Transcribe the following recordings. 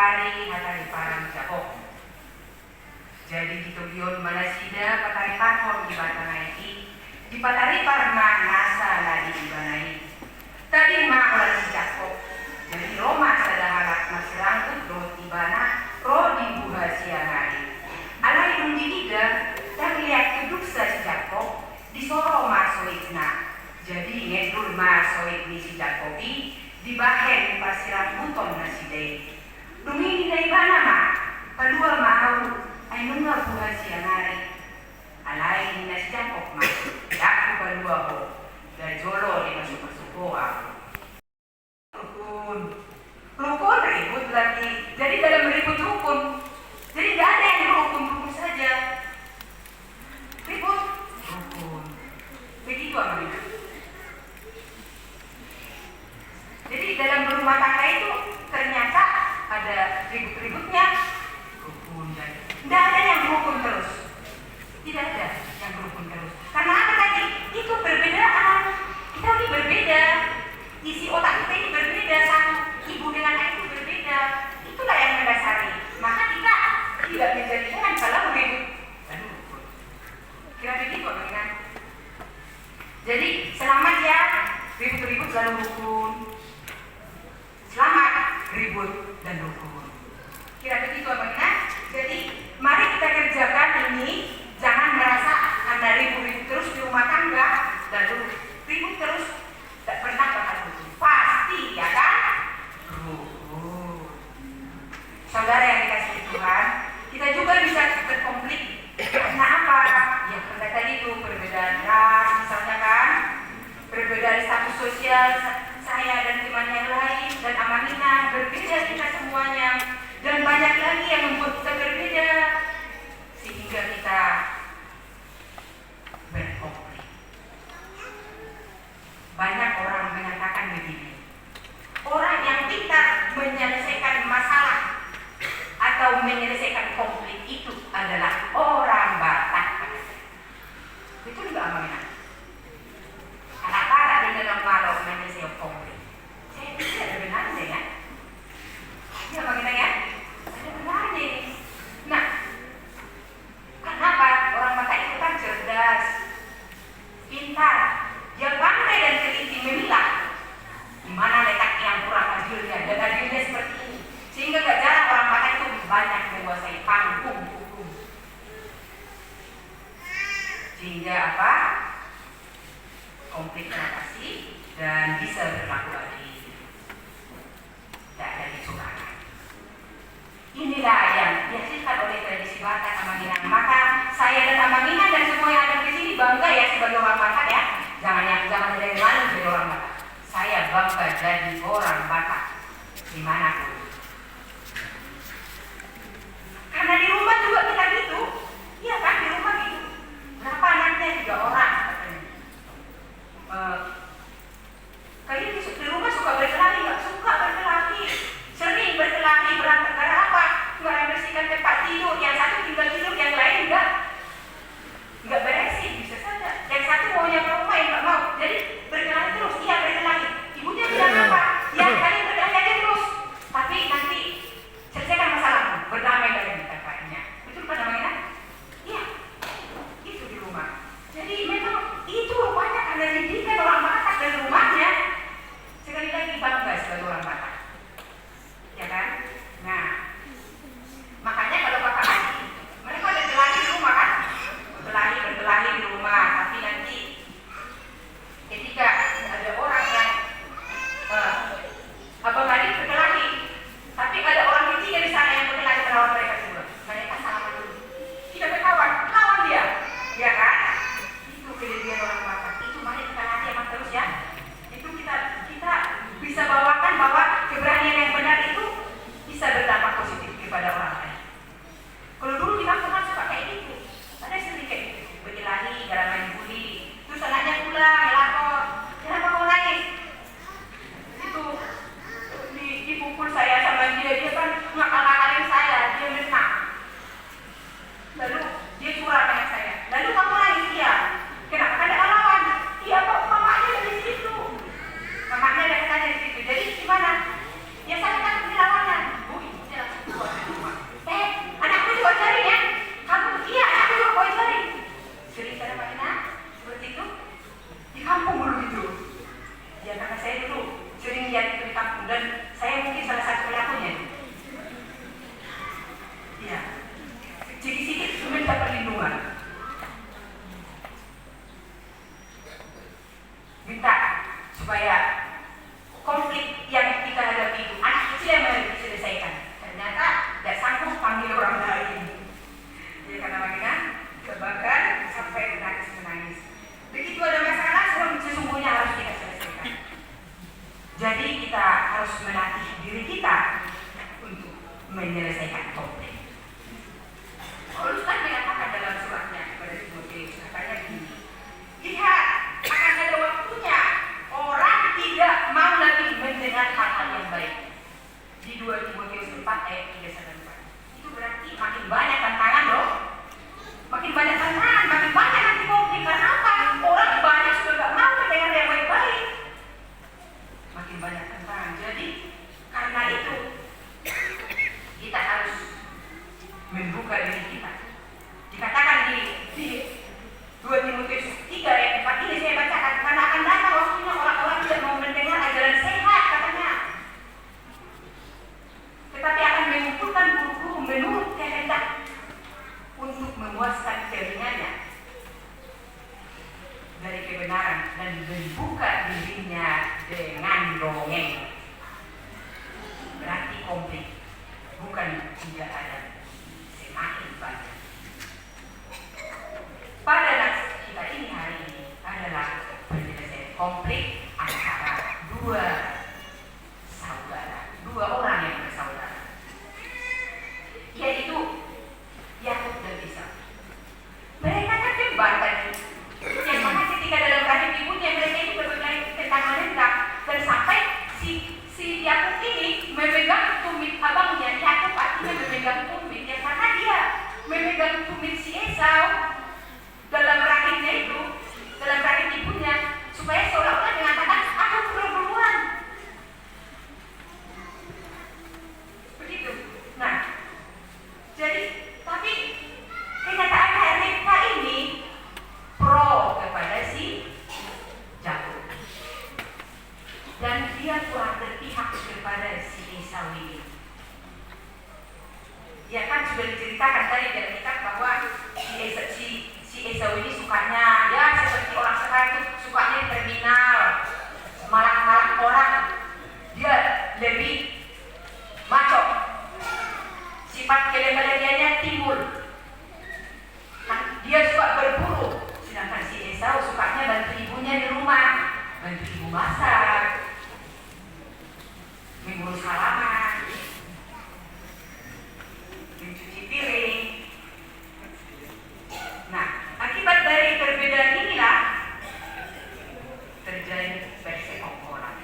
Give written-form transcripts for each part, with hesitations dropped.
Patari hatari parang Japok. Jadi di tujuan Malaysia Patari Parhon di Batangai di Patari Parma nasa lagi di Banai. Tadi mak ulang si Japok. Jadi Roma sadahalak masih rangkut roh di Bana roh di buha siang hari. Alai dong di liga dan lihat keduk si Japok di Soro masoikna. Jadi ngedul masoik di si Japoki di bahen pasiran buton nasi day. Dumini dari mana mak? Padua mau, ay nunga buha siang hari. Alai nasi Japok mak, aku padua ho. Dan jolo di masuk-masuk hoa. Rukun ribut lagi. Jadi dalam ribut rukun. Jadi gak ada yang rukun saja. Ribut rukun. Begitu amalnya. Jadi dalam berumah tangga itu ternyata ada ribut-ributnya. Rukun dan tidak ada yang rukun terus. Tidak ada yang rukun terus. Karena apa tadi? Itu perbedaan. Kita ini berbeda. Isi otak kita ini berbeda. Satu ibu dengan ayah itu berbeda. Itulah yang mendasari. Maka kita tidak menjadi teman kalau ribut dan rukun. Kira begitu kan? Jadi selamat ya ribut-ribut lalu rukun. Selamat ribut dan rukun. Kira begitu bagaimana? Jadi mari kita kerjakan ini. Jangan merasa Anda ribut-ribut terus di rumah tangga lalu ribut terus tidak pernah bakal rukun. Pasti ya kan? Rukun. Saudara yang dikasihi Tuhan, kita juga bisa berkonflik. Karena apa? Ya karena tadi itu perbedaan ras misalnya kan, perbedaan status sosial saya dan teman yang lain dan Amanina berbeda kita semuanya dan banyak lagi yang membuat kita berbeda sehingga kita berkonflik. Banyak orang mengatakan begini, orang yang pintar menyelesaikan masalah atau menyelesaikan konflik itu adalah orang Batak. Betul nggak Amanina? Anak-anak di dalam malau menyelesaikan konflik. Saya pikir ada benarnya ya. Ya Amanina ya? Ada benarnya ini. Nah, kenapa orang Batak itu kan cerdas, pintar, dia pandai dan teliti memilah di mana letak yang kurang adilnya dan adilnya seperti ini. Sehingga gak jarang orang Batak itu banyak menguasai panggung hukum. Sehingga apa? Konflik teratasi dan bisa berlaku adil. Tidak ada kecurangan. Inilah yang dihasilkan oleh tradisi Batak Amanina. Maka saya dan Amanina dan semua yang ada di sini bangga ya sebagai orang Batak ya. Jangan ada yang lain jadi orang Batak. Saya bangga jadi orang Batak dimanapun. Karena di rumah juga kita gitu, iya kan di rumah gitu. Berapa anaknya 3 orang katanya. Kalian di rumah suka berkelahi nggak? Suka berkelahi, sering berkelahi berantem karena apa? Nggak membersihkan tempat tidur, yang satu tinggal tidur, yang lain nggak beresin, bisa saja. Yang satu maunya ke rumah, yang nggak mau, jadi berkelahi terus. Iya berkelahi. Ibunya bilang apa? Ya kalian berkelahi aja terus. menyelesaikan konflik. Paulus kan mengatakan dalam suratnya kepada Timotius, katanya gini, lihat akan ada waktunya orang tidak mau lagi mendengar hal-hal yang baik. Di 2 Timotius 4 ayat 3-4. Itu berarti makin banyak tantangan loh. Makin banyak tantangan, makin banyak nanti konflik. Karena apa? Orang banyak sudah gak mau mendengar yang baik-baik. Makin banyak tantangan. Jadi karena itu kita harus membuka diri kita. Dikatakan di 2 Timotius 3 ayat 4 ini saya bacakan, karena akan datang waktunya orang-orang tidak mau mendengar ajaran sehat katanya, tetapi akan mengumpulkan guru-guru menurut kehendak untuk memuaskan telingannya dari kebenaran dan membuka dirinya dengan dongeng. Berarti konflik bukan tidak ada, semakin banyak. Pada nats kita ini hari ini adalah penyelesaian konflik antara dua orang yang bersaudara, yaitu Yakub dan Esau. Mereka kan debat tadi, yang mana ketika dalam rahim ibunya mereka itu berbicara tentang menentang, dan sampai si Yakub ini memegang tumit abangnya. Yakub artinya memegang tumit, ya karena dia memegang tumit si Esau dalam rahimnya itu, dalam rahim ibunya, supaya seolah-olah mengatakan aku duluan. Begitu. Nah, jadi tapi kenyataan mereka ini pro kepada si Yakub, dan dia kurang berpihak kepada si Esau ini. Ya kan sudah diceritakan tadi dalam kitab bahwa si Esau ini sukanya ya seperti orang sekarang itu sukanya di terminal, malak-malak orang. Dia lebih maco, sifat kelembariannya timbul. Dia suka berburu, sedangkan si Esau sukanya bantu ibunya di rumah, bantu ibu masak, mengurus halaman, mencuci piring. Nah, akibat dari perbedaan inilah terjadi persekongkolan.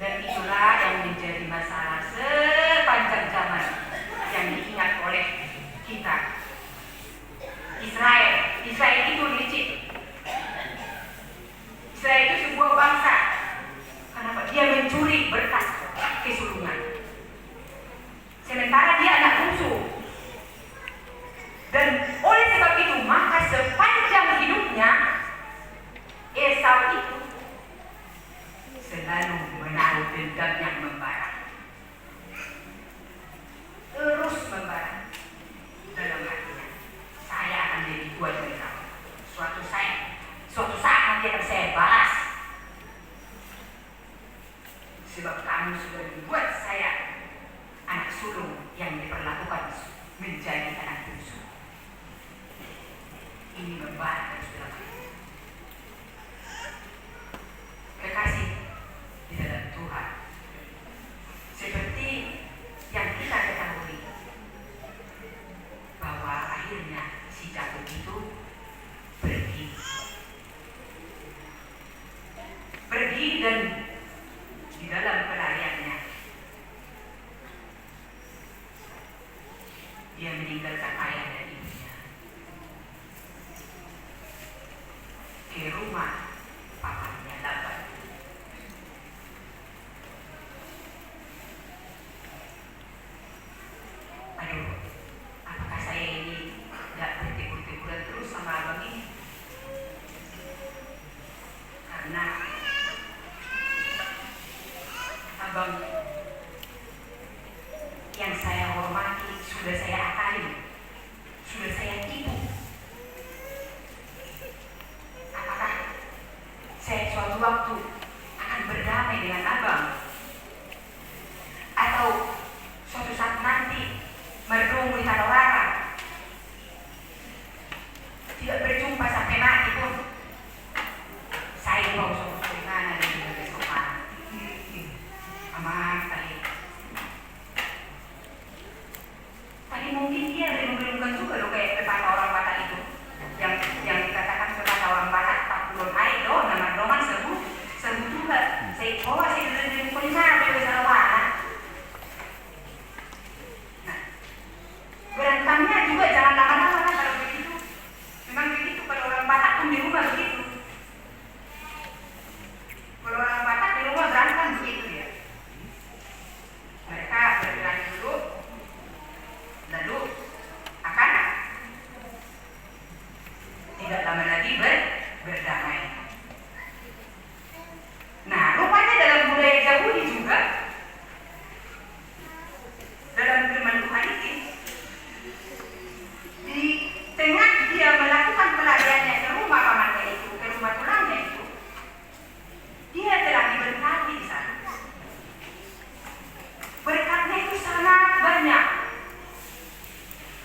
Dan itulah yang menjadi masalah sepanjang zaman yang diingat oleh kita. Israel itu licik. Israel itu sebuah bangsa. Kenapa? Dia mencuri berkat kesulungan. Sementara dia anak bungsu. Dan oleh sebab itu, maka sepanjang hidupnya Esau itu selalu menaruh dendam yang membara. Terus membara dalam hatinya. Saya akan jadi kuat dari kamu. Suatu saat nanti akan saya balas. Sebab kamu sudah membuat saya anak sulung yang diperlakukan menjadi anak bungsu. Ini membara terus dalam hati. Kekasih di dalam Tuhan, seperti yang kita ketahui bahwa akhirnya si Yakub itu pergi dan di dalam pelariannya dia meninggalkan ayah dan ibunya ke rumah papanya Laban. Aduh, apakah saya ini gak bertegur-teguran terus sama abang ini? Karena abang yang saya hormati sudah saya akali, sudah saya tipu. Apakah saya suatu waktu akan berdamai dengan abang? Atau suatu saat nanti merenung di Tanorara, tidak berjumpa sampai mati pun, saya mau suatu kemana dan juga besokan. Sekolah sih dari kuliner dari Sarawak. Nah, berantamnya juga jangan lama-lama lah kalau begitu. Memang begitu kalau orang Batak pun di rumah begitu. Kalau orang Batak di rumah berantem begitu ya. Mereka berkelahi dulu, lalu akan tidak lama lagi berdamai. Nah, rupanya dalam budaya Yahudi juga, dalam firman Tuhan ini, di tengah dia melakukan pelariannya ke rumah pamannya itu, ke rumah tulangnya itu, dia telah diberkati di sana. Berkatnya itu sangat banyak.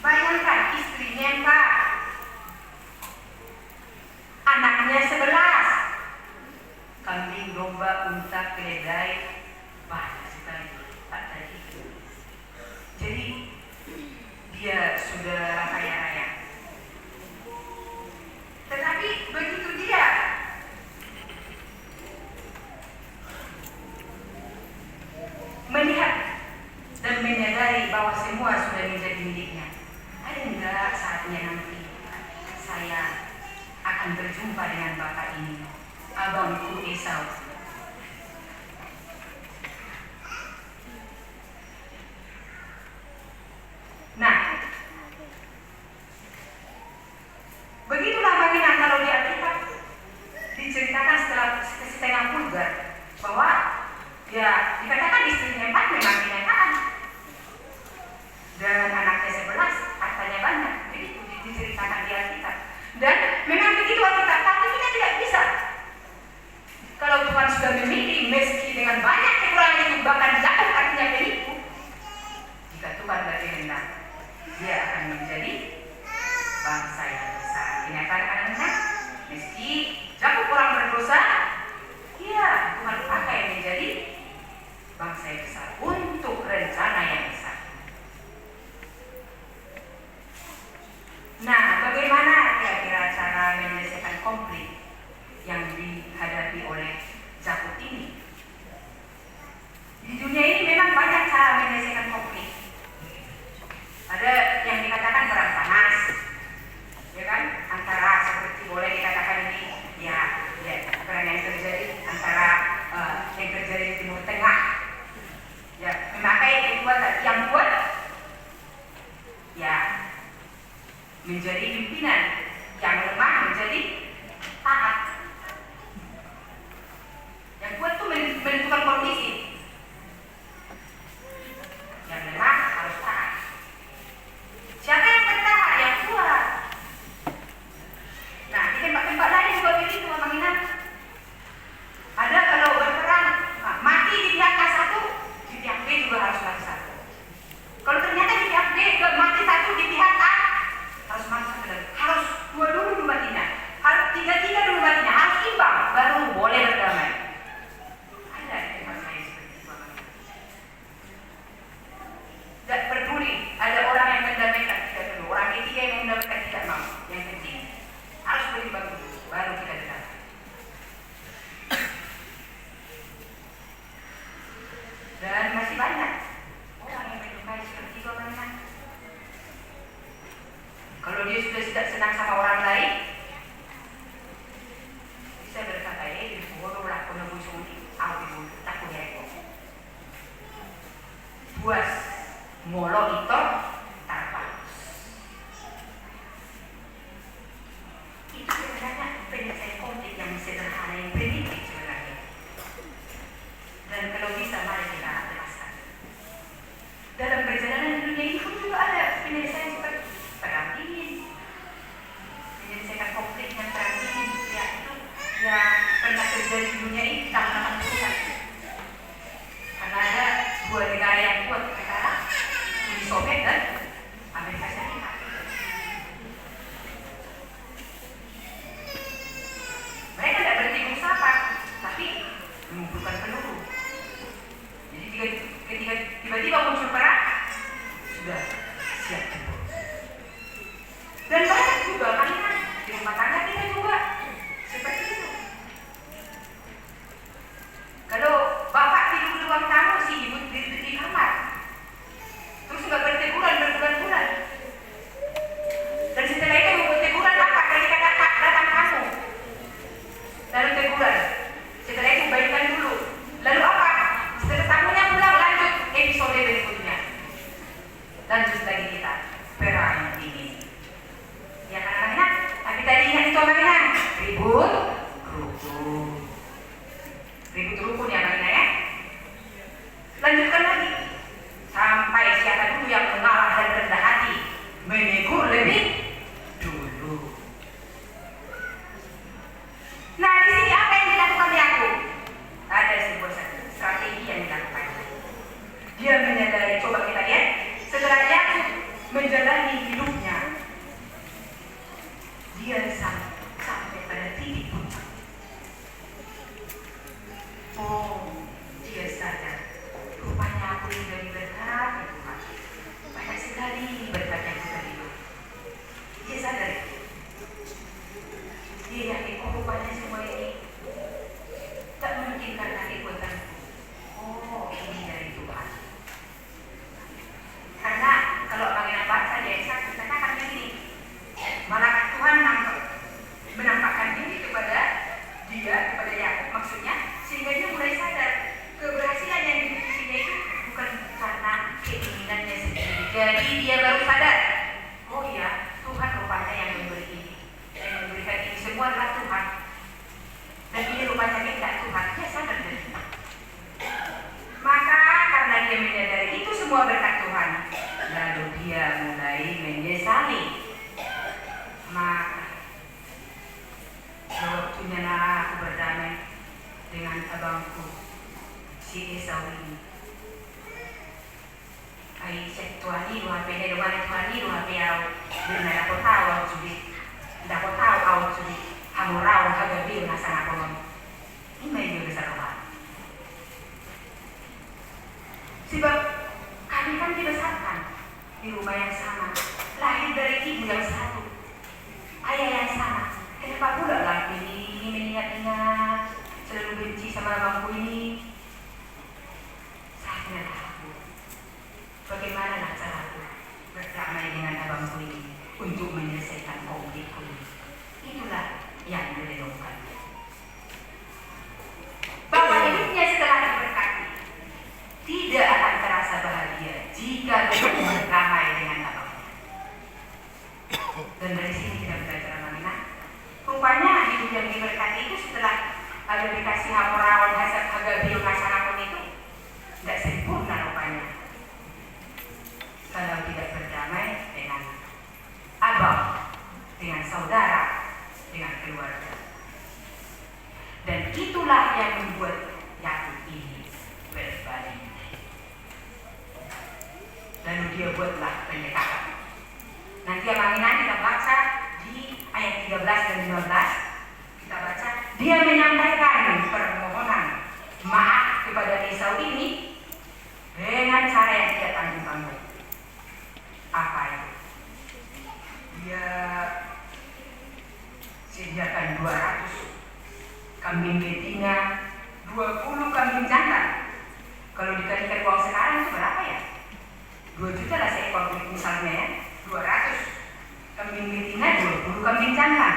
Bayangkan istrinya 4, anaknya 11, kambing, domba, unta, keledai, banyak sekali tak terhitung. Jadi dia sudah kaya raya. Tetapi begitu dia melihat dan menyadari bahwa semua sudah menjadi miliknya, ada enggak saatnya nanti saya akan berjumpa dengan bapak ini, abangku Esau. Nah, begitulah bagaimana kalau di Alkitab diceritakan setelah setengah vulgar bahwa ya dikatakan istrinya 4 memang kenyataan dan anaknya 11 hartanya banyak, begitu diceritakan di Alkitab. Dan memang begitu Alkitab, tapi kita tidak bisa. Kalau Tuhan sudah memilih meski dengan banyak kekurangan itu, bahkan Yakub artinya penipu, jika Tuhan berkehendak, dia akan menjadi bangsa yang besar. Kenyataan anak-anak, meski Yakub orang berdosa, ya Tuhan pakai menjadi bangsa yang besar untuk rencana yang besar. Nah, bagaimana kira-kira cara menyelesaikan konflik yang dihadapi oleh Yakub ini? Di dunia ini memang banyak cara menyelesaikan konflik. Ada yang dikatakan perang panas, ya kan? Antara seperti boleh dikatakan ini, ya perang yang terjadi antara yang terjadi di Timur Tengah. Ya, memakai kekuatan yang kuat, ya menjadi pimpinan, yang lemah menjadi taat. Yang kuat itu menentukan kondisi, yang lemah harus taat. Siapa yang bertahan? Yang kuat. Nah, di tempat-tempat lain juga begitu, Bang Ina. Ada kalau berperang, mati di pihak A satu, di pihak B juga harus mati satu. Kalau ternyata di pihak B mati satu, di pihak A harus mati satu lagi. Harus dua-dua matinya, harus tiga-tiga dulu matinya, harus imbang, baru boleh berdamai. Ada di tempat saya seperti itu, Bang Ina. Tidak peduli, ada orang yang mendamaikan tidak dulu, orang ketiga yang mendamaikan tidak mau. Yang penting harus berimbang dulu, baru kita berdamai. Dan masih banyak orang yang menyukai seperti itu, Bang Ina. Kalau dia sudah tidak senang sama orang lain, bisa berkata, bodoh lah, kau nabusung ini, aku ibu, takut ya kok. Buas, molo itu, tarpalus. Itu sebenarnya penyelesaian konflik yang sederhana, yang primitif sebenarnya. Dan kalau bisa, mari kita lepaskan. Dalam perjalanan dunia ini pun juga ada penyelesaian seperti perang dingin, menyelesaikan konflik yang perang dingin, ya itu yang pernah terjadi di dunia ini tahun 80-an. Karena ada dua negara yang kuat, negara Uni Soviet dan Amerika Serikat. Mereka tidak bertimbung sapa, tapi mengumpulkan peluru. Jadi ketika tiba-tiba muncul perang, sudah siap tempur. Dan banyak juga kan di rumah tangga kita juga seperti itu. Kalau Dia menyadari, coba kita lihat, setelah Yakub menjalani hidupnya, dia sampai pada titik puncak. Oh, dia sadar, rupanya aku sudah diberkati Tuhan. Banyak sekali berkat yang aku terima. Dia sadar itu. Dia yakin, oh rupanya semua ini tak mungkin karena kekuatanku. Oh, ini dari Tuhan. Karena kalau bagian baca dia satu katakan begini, malah Tuhan menampakkan diri kepada Yakub maksudnya, sehingga dia mulai sadar keberhasilan yang dimilikinya itu bukan karena keinginannya sendiri. Jadi dia baru sadar, oh iya, Tuhan rupanya yang memberi ini, yang memberikan ini semua adalah Tuhan. Dan ini rupanya tidak Tuhan. Dia sadar dari itu. Maka karena dia menyadari itu semua berkat Tuhan, lalu dia mulai menyesali. Maka waktunya aku berdamai dengan abangku si Esau ini. Ai tuani lu hape ne domani tuani lu hape au benar aku tahu au sudah aku tahu au sudah hamurau kagak bil nasa aku non ini juga besar rumah. Sebab kami kan dibesarkan di rumah yang sama, lahir dari ibu yang satu, ayah yang sama. Kenapa pula lah ini mengingat-ingat selalu benci sama abangku ini? Saatnya aku, bagaimana caraku berdamai dengan abangku ini untuk menyelesaikan konflikku ini? Itulah yang direnungkan. Bahwa hidupnya setelah diberkati tidak akan terasa bahagia jika dia berdamai dengan abangnya. Dan dari sini kita belajar mana? Rupanya hidup yang diberkati itu setelah ada dikasih hamurawan hasad hagabil masyarakat itu tidak sempurna rupanya kalau tidak berdamai dengan abang, dengan saudara, dengan keluarga. Dan itulah yang membuat Yakub ini berbalik. Lalu dia buatlah pendekatan. Nanti nanti kita baca di ayat 13 dan 15, kita baca, dia menyampaikan permohonan maaf kepada Esau ini dengan cara yang tidak tanggung-tanggung. Apa itu? Dia sediakan 200 kambing betina, 20 kambing jantan. Kalau dikalikan uang sekarang itu berapa ya? 2 juta lah seekor misalnya ya. 200 kambing betina, 20 kambing jantan.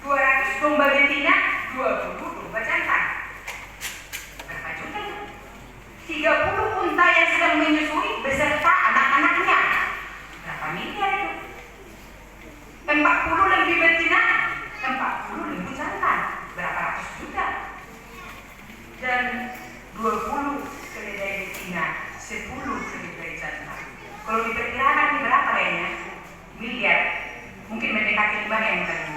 200 domba betina, 20 domba jantan. Berapa juta itu? 30 unta yang sedang menyusui beserta anak-anaknya. Berapa miliar itu? 40 lebih betina, 40 lebih jantan. Berapa ratus juta? Dan 20 keledai betina, 10 keledai jantan. Kalau diperkirakan ini berapa kayaknya? Miliar. Mungkin mendekati 5 yang tadi.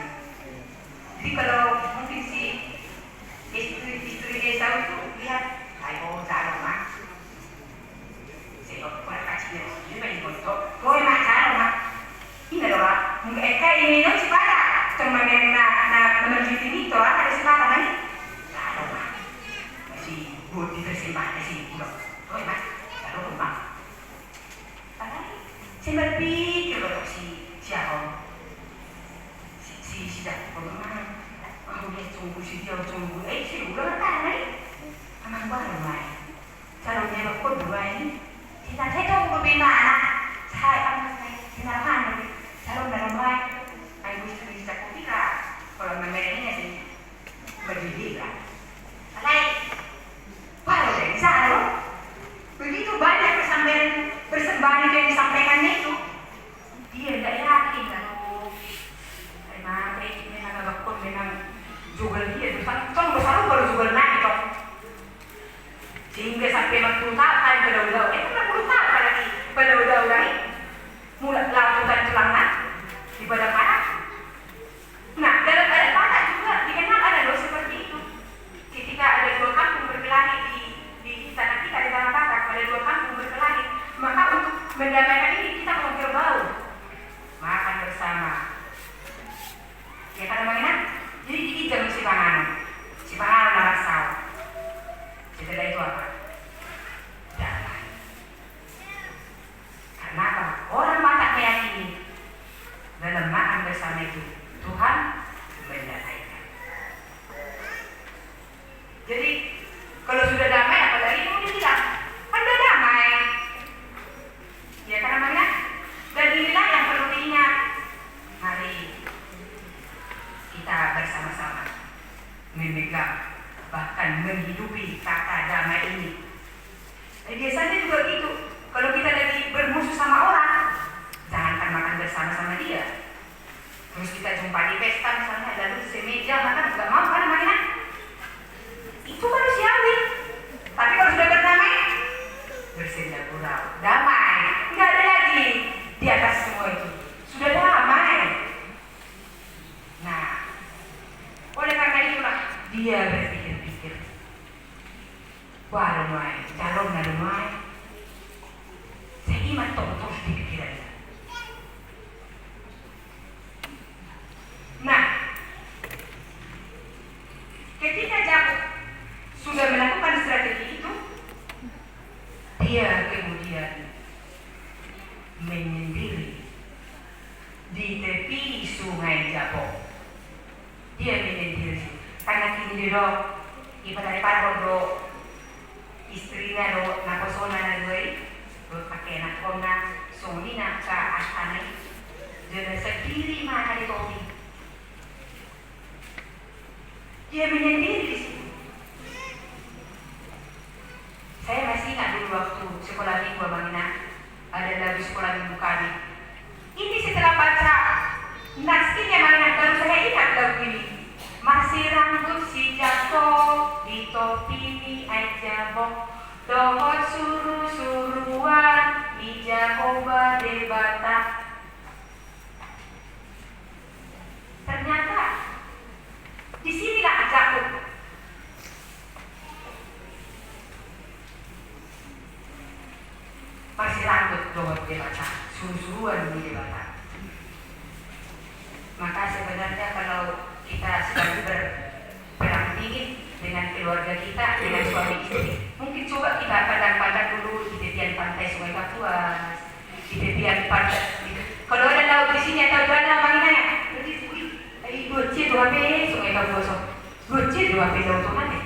Jadi kalau mungkin si istri Esau itu lihat, ayo caro mak. Saya orang kacanya, ini banyak bontot. Kau enak caro mak. Ini loh mak. Mungkin ini non si pada. Cuma na menjadi ini tuh ada si pada kan? Caro mak. Si buat ditersembah si budak. Kau enak caro mak. Saya berpikir loh si siapa si Jakub memang dia tunggu si dia tunggu si udah kan nih anak baru main calonnya bakal dua ini kita tunggu bagaimana saya amat saya kenapa nih calon dalam main aku istri Jakub kita kalau memeriknya sih berdiri lah lain baru dari sana begitu banyak persembahan yang disampaikannya itu dia tidak yakin kalau memang jual dia besar, kan besar baru jual Setelah itu apa? Damai. Karena apa? Orang Batak meyakini dalam makan bersama itu Tuhan mendamaikan. Jadi kalau sudah damai, apalagi mau dibilang Anda damai, ya kan namanya. Dan inilah yang perlu diingat. Mari kita bersama-sama memegang bahkan menghidupi kata damai ini. Biasanya juga gitu. Kalau kita lagi bermusuh sama orang, jangankan makan bersama-sama dia. Terus kita jumpa di pesta misalnya, lalu semeja makan nggak mau kan namanya? Itu manusiawi. Tapi kalau sudah berdamai, bersenda gurau, damai, nggak ada lagi di atas semua itu. Sudah damai. Nah, oleh karena itulah dia berpikir-pikir, wah rumai, calon rumai, saya iman terus di pikirannya. Nah, ketika Jakub sudah melakukan strategi itu, dia kemudian menyendiri di tepi sungai Jabok. Dia menyendiri karena kini dia ibadah parho istrinya nakosona na doi pakai nakona songina ka asane dia sendiri mana di topi. Dia menyendiri di situ. Saya masih ingat dulu waktu sekolah minggu Bangina ada lagu sekolah minggu kami. Ini setelah baca nas ini yang baru saya ingat lagu ini. Masih rambut si jatuh di topi mi aja bok dohot suruh-suruhan ija oba debata. Ternyata disinilah Jakub masih rambut dohot debata, suruh-suruhan di debata. Maka sebenarnya kalau kita sedang berperang dingin dengan keluarga kita, dengan suami istri, mungkin coba kita pandang-pandang dulu di tepian pantai Sungai Kapuas, di tepian pantai. Kalau ada laut di sini atau danau Banginanya, berarti goce dua pe Sungai Kapuas, goce dua pe laut nanti,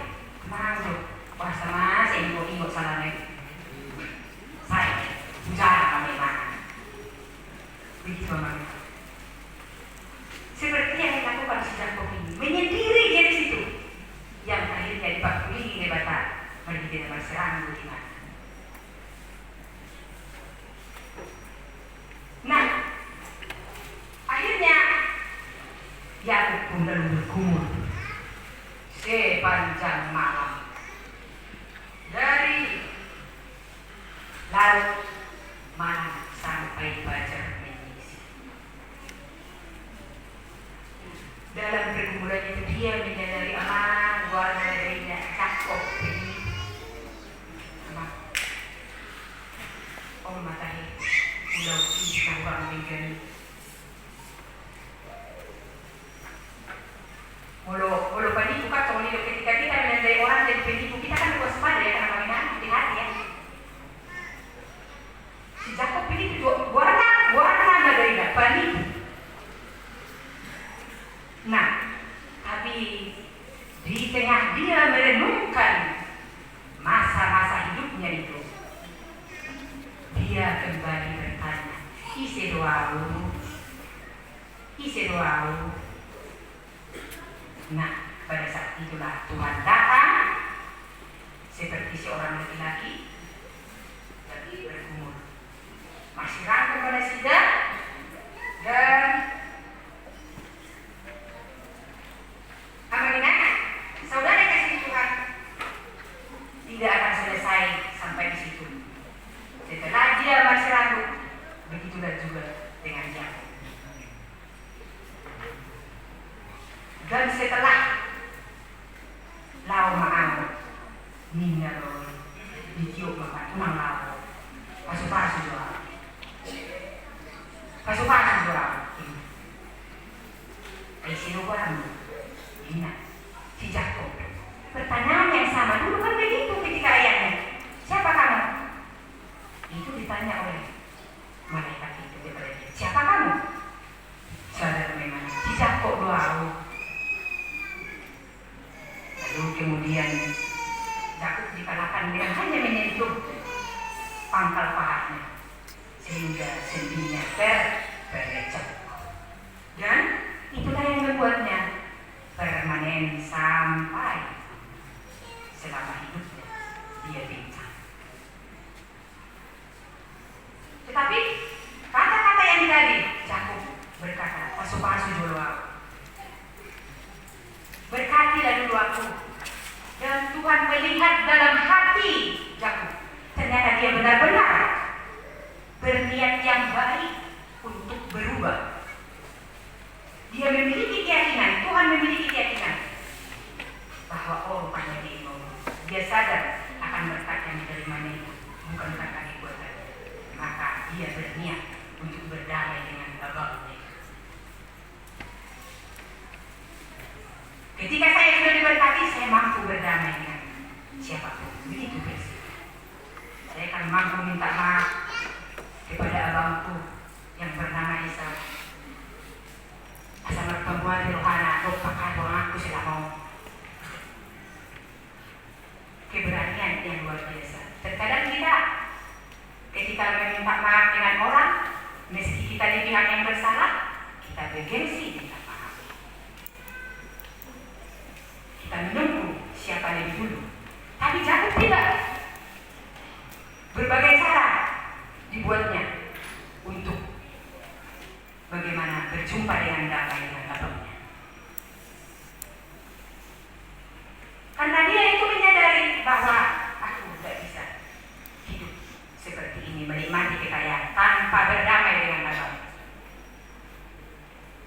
mana wah sama saya ingok salah nih, saya jarang kami makan, begitu memang. Seperti yang dilakukan si Jakub ini, menyendiri dia di situ, yang akhirnya dipakuli oleh Batak, pergi tidak berserang budiman. Nah, akhirnya Yakub pun lalu bergumul sepanjang malam dari laut malam sampai fajar. Dalam pergumulan itu dia menyadari aman warna darinya Jakub ini. Oh matahari pulau ini orang dengan mulu penipu kan soalnya ketika kita menyadari orang jadi penipu kita kan waspada ya karena mainan hati-hati ya. Si Jakub ini warna darinya penipu. Nah, tapi di tengah dia merenungkan masa-masa hidupnya itu, dia kembali bertanya, isi doamu. Nah, pada saat itulah Tuhan datang seperti seorang laki-laki lagi bergumul, masih rangkul pada sidang dan saudara kasih Tuhan tidak akan selesai sampai di situ. Setelah dia masih ragu, begitulah juga dengan Jakub. Dan setelah lau maau, nina roy, ditiup makan tunang lau, pasu-pasu doa, ay sinubuhan mo, ina. Si Jakub. Pertanyaan yang sama dulu kan begitu dikalahkan dengan hanya menyentuh pangkal pahanya, sehingga sendinya terpecah. Dan itulah yang membuatnya permanen sampai selama hidupnya dia pincang. Tetapi kata-kata yang tadi Yakub berkata, pasu-pasu dulu aku, berkatilah dulu aku. Dan Tuhan melihat dalam hati Yakub, ternyata dia benar-benar berniat yang baik untuk berubah. Dia memiliki keyakinan, Tuhan memiliki keyakinan bahwa rupanya dia sadar akan berkat yang diterimanya itu bukan berkat dibuatan. Maka dia berniat untuk berdamai dengan Bapaknya. Ketika saya sudah diberkati, saya mampu berdamai dengan siapapun. Begitu prinsip. Saya akan mampu minta maaf kepada abangku yang bernama Isa. Asal pertemuan di rohana, lupakan orang aku sudah mau. Keberanian yang luar biasa. Terkadang kita ketika meminta maaf dengan orang, meski kita di pihak yang bersalah, kita bergengsi minta maaf. Kita menunggu siapa lebih dulu. Tapi Yakub tidak. Berbagai cara dibuatnya untuk bagaimana berjumpa dengan damai dengan Bapaknya. Karena dia itu menyadari bahwa aku tidak bisa hidup seperti ini, menikmati kekayaan tanpa berdamai dengan Bapaknya.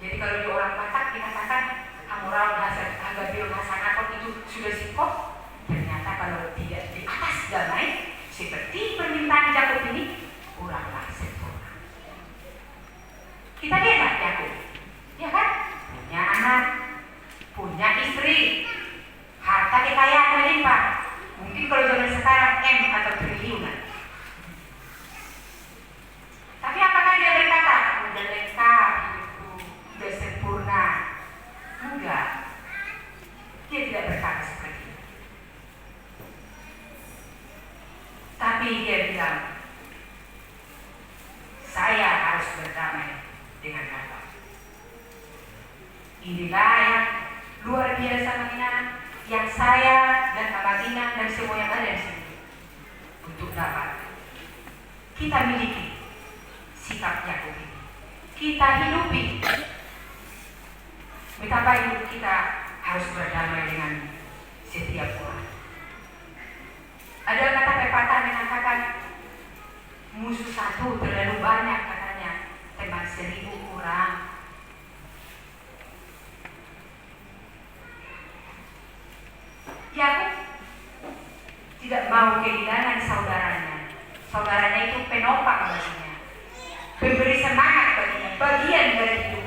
Jadi kalau di orang Batak dikatakan amurau harga bil hasanakot itu sudah singkop, ternyata kalau tidak di atas damai seperti permintaan Yakub ini, kuranglah sempurna. Kita lihat Yakub, ya kan? Punya anak, punya istri, harta kekayaan melimpah. Mungkin kalau zaman sekarang M atau triliunan. Tapi apakah dia berkata, udah lengkap hidupku, udah sempurna? Enggak. Dia tidak berkata seperti itu. Tapi dia bilang, saya harus berdamai dengan Allah. Inilah yang luar biasa mengingat yang saya dan Amatina dan semua yang ada di sini untuk dapat kita miliki sikap Yakub ini, kita hidupi betapa hidup kita harus berdamai dengan setiap orang. Ada kata pepatah mengatakan musuh satu terlalu banyak, katanya teman 1000 kurang. Yakub tidak mau kehilangan saudaranya. Saudaranya itu penopang baginya, pemberi semangat baginya, bagian dari hidup.